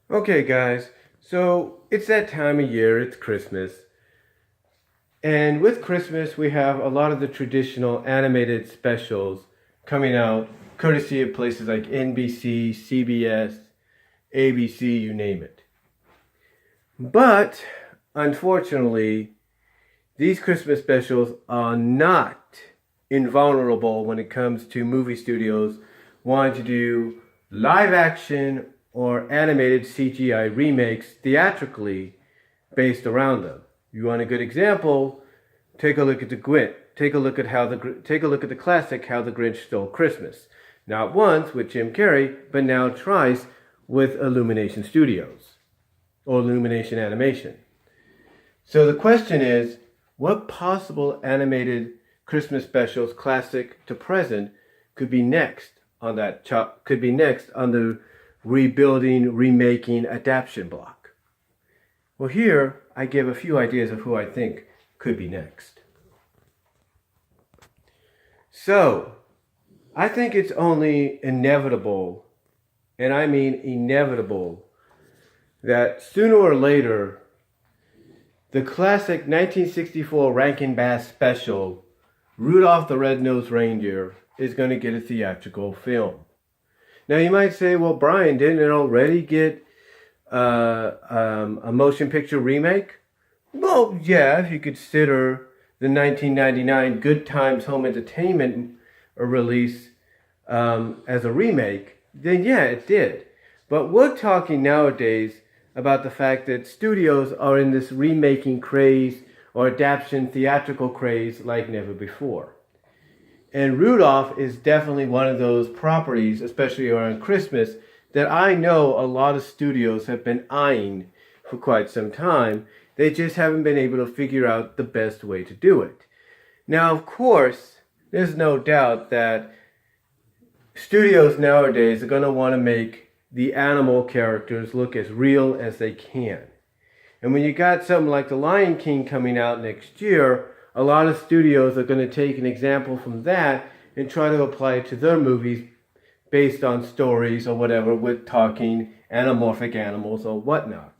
Okay, guys, so it's that time of year, it's Christmas. And with Christmas, we have a lot of the traditional animated specials coming out, courtesy of places like NBC, CBS, ABC, you name it. But, unfortunately, these Christmas specials are not invulnerable when it comes to movie studios wanting to do live action or animated CGI remakes theatrically based around them. You want a good example? Take a look at the Grinch. Take a look at the classic How the Grinch Stole Christmas. Not once with Jim Carrey, but now twice with Illumination Studios or Illumination Animation. So the question is, what possible animated Christmas specials, classic to present, could be next on the rebuilding, remaking, adaptation block? Well, here I give a few ideas of who I think could be next. So, I think it's only inevitable, and I mean inevitable, that sooner or later, the classic 1964 Rankin Bass special, Rudolph the Red-Nosed Reindeer, is going to get a theatrical film. Now you might say, well, Brian, didn't it already get a motion picture remake? Well, yeah, if you consider the 1999 Good Times Home Entertainment release as a remake, then yeah, it did. But we're talking nowadays about the fact that studios are in this remaking craze or adaptation theatrical craze like never before. And Rudolph is definitely one of those properties, especially around Christmas, that I know a lot of studios have been eyeing for quite some time. They just haven't been able to figure out the best way to do it. Now, of course, there's no doubt that studios nowadays are going to want to make the animal characters look as real as they can. And when you got something like The Lion King coming out next year, a lot of studios are going to take an example from that and try to apply it to their movies based on stories or whatever with talking anamorphic animals or whatnot.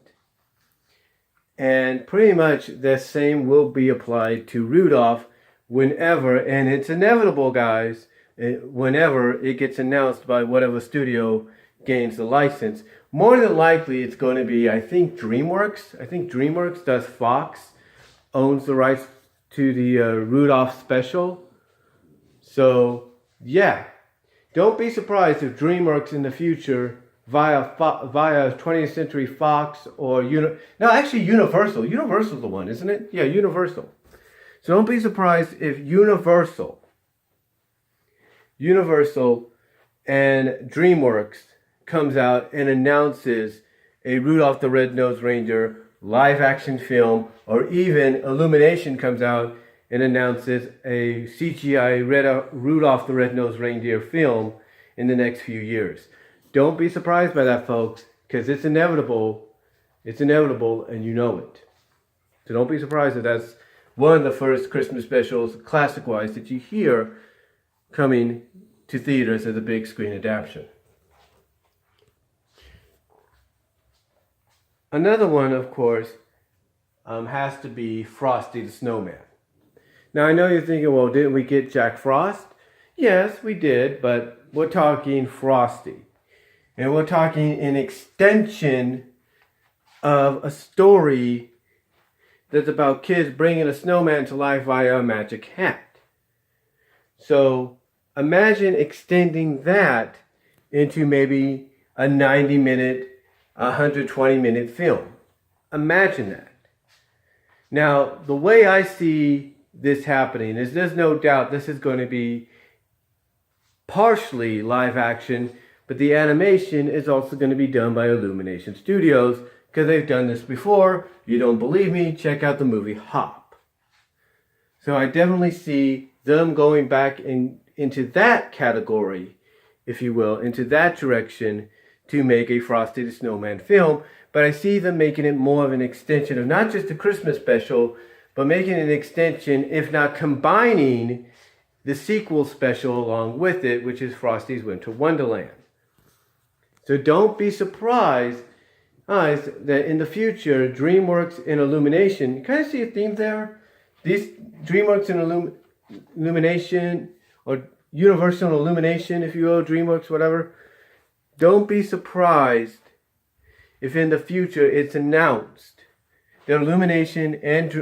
And pretty much the same will be applied to Rudolph whenever, and it's inevitable, guys, whenever it gets announced by whatever studio gains the license. More than likely, it's going to be, I think DreamWorks. I think DreamWorks does Fox, owns the rights to the Rudolph special. So, yeah. Don't be surprised if DreamWorks in the future, via 20th Century Fox or Universal. Universal's the one, isn't it? Yeah, Universal. So don't be surprised if Universal and DreamWorks comes out and announces a Rudolph the Red-Nosed Reindeer live action film, or even Illumination comes out and announces a CGI Rudolph the Red-Nosed Reindeer film in the next few years. Don't be surprised by that, folks, because it's inevitable. It's inevitable, and you know it. So don't be surprised if that's one of the first Christmas specials, classic-wise, that you hear coming to theaters as a big screen adaptation. Another one, of course, has to be Frosty the Snowman. Now, I know you're thinking, well, didn't we get Jack Frost? Yes, we did, but we're talking Frosty. And we're talking an extension of a story that's about kids bringing a snowman to life via a magic hat. So imagine extending that into maybe a 90-minute, 120-minute film. Imagine that. Now, the way I see this happening is there's no doubt this is going to be partially live action, but the animation is also going to be done by Illumination Studios because they've done this before. You don't believe me? Check out the movie Hop. So I definitely see them going back into that category, if you will, into that direction to make a Frosty the Snowman film. But I see them making it more of an extension of not just a Christmas special, but making an extension, if not combining the sequel special along with it, which is Frosty's Winter Wonderland. So don't be surprised is that in the future, DreamWorks and Illumination, you kind of see a theme there? These DreamWorks and Illumination, or Universal Illumination, if you will, DreamWorks, whatever. Don't be surprised if in the future it's announced that Illumination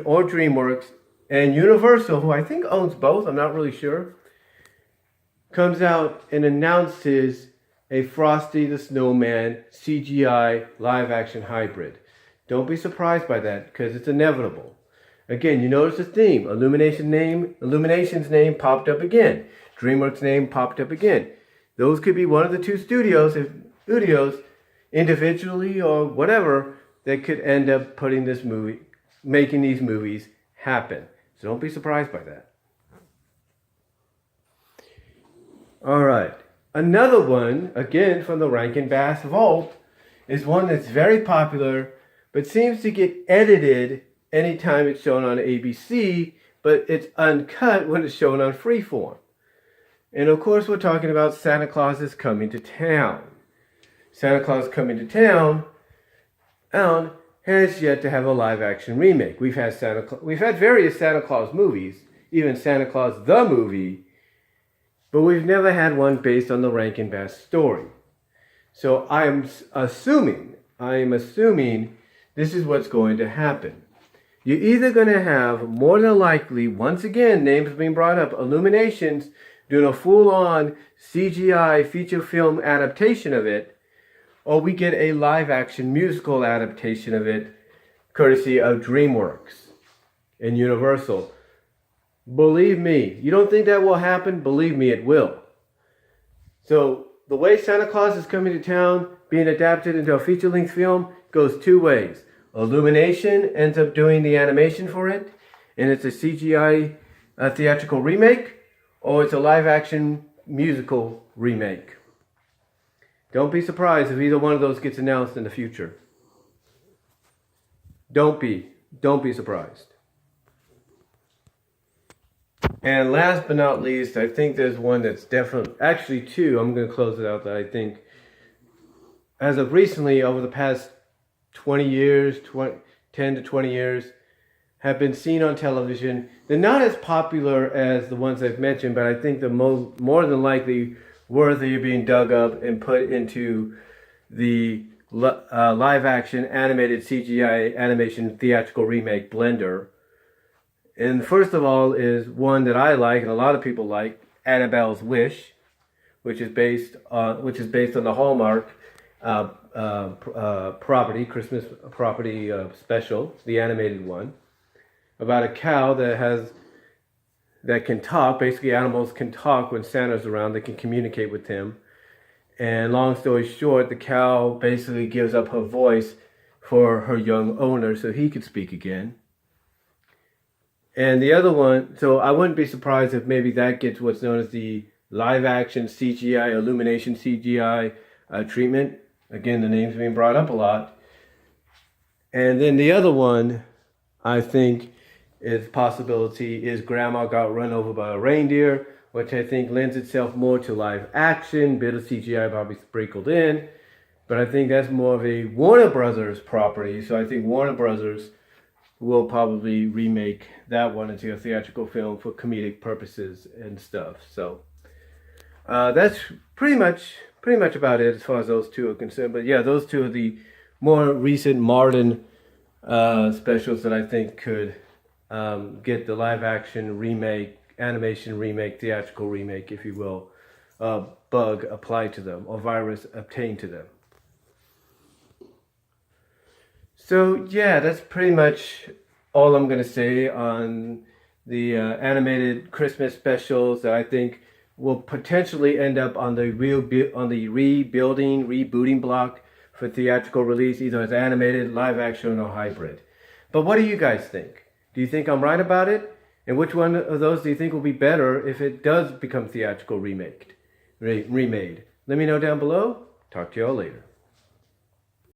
or DreamWorks and Universal, who I think owns both, I'm not really sure, comes out and announces a Frosty the Snowman CGI live action hybrid. Don't be surprised by that because it's inevitable. Again, you notice the theme. Illumination's name popped up again. DreamWorks' name popped up again. Those could be one of the two studios individually or whatever that could end up making these movies happen. So don't be surprised by that. All right. Another one, again from the Rankin Bass Vault, is one that's very popular, but seems to get edited anytime it's shown on ABC, but it's uncut when it's shown on Freeform. And of course, we're talking about Santa Claus is Coming to Town. Santa Claus Coming to Town has yet to have a live-action remake. We've had various Santa Claus movies, even Santa Claus the movie, but we've never had one based on the Rankin Bass story. So I'm assuming this is what's going to happen. You're either going to have, more than likely, once again, names being brought up, Illuminations doing a full-on CGI feature film adaptation of it, or we get a live-action musical adaptation of it, courtesy of DreamWorks and Universal. Believe me, you don't think that will happen? Believe me, it will. So, the way Santa Claus is Coming to Town being adapted into a feature-length film goes two ways. Illumination ends up doing the animation for it, and it's a CGI theatrical remake, or it's a live-action musical remake. Don't be surprised if either one of those gets announced in the future. Don't be surprised. And last but not least, I think there's one that's definitely, actually two, I'm going to close it out, that I think, as of recently, over the past 10 to 20 years, have been seen on television. They're not as popular as the ones I've mentioned, but I think they're more than likely worthy of being dug up and put into the live-action animated CGI animation theatrical remake blender. And first of all is one that I like and a lot of people like, Annabelle's Wish, which is based on the Hallmark Christmas property special, the animated one, about a cow that can talk. Basically, animals can talk when Santa's around. They can communicate with him. And long story short, the cow basically gives up her voice for her young owner so he could speak again. And the other one, so I wouldn't be surprised if maybe that gets what's known as the live-action CGI, Illumination CGI treatment. Again, the name's being brought up a lot. And then the other one, I think, is possibility is Grandma Got Run Over by a Reindeer, which I think lends itself more to live action, bit of CGI probably sprinkled in. But I think that's more of a Warner Brothers property, so I think Warner Brothers will probably remake that one into a theatrical film for comedic purposes and stuff. So that's pretty much about it as far as those two are concerned. But yeah, those two are the more recent modern specials that I think could get the live action remake, animation remake, theatrical remake, if you will, bug applied to them or virus obtained to them. So yeah, that's pretty much all I'm going to say on the animated Christmas specials that I think will potentially end up on the rebooting block for theatrical release, either as animated, live action, or hybrid. But what do you guys think? Do you think I'm right about it? And which one of those do you think will be better if it does become theatrical remade? Let me know down below. Talk to y'all later.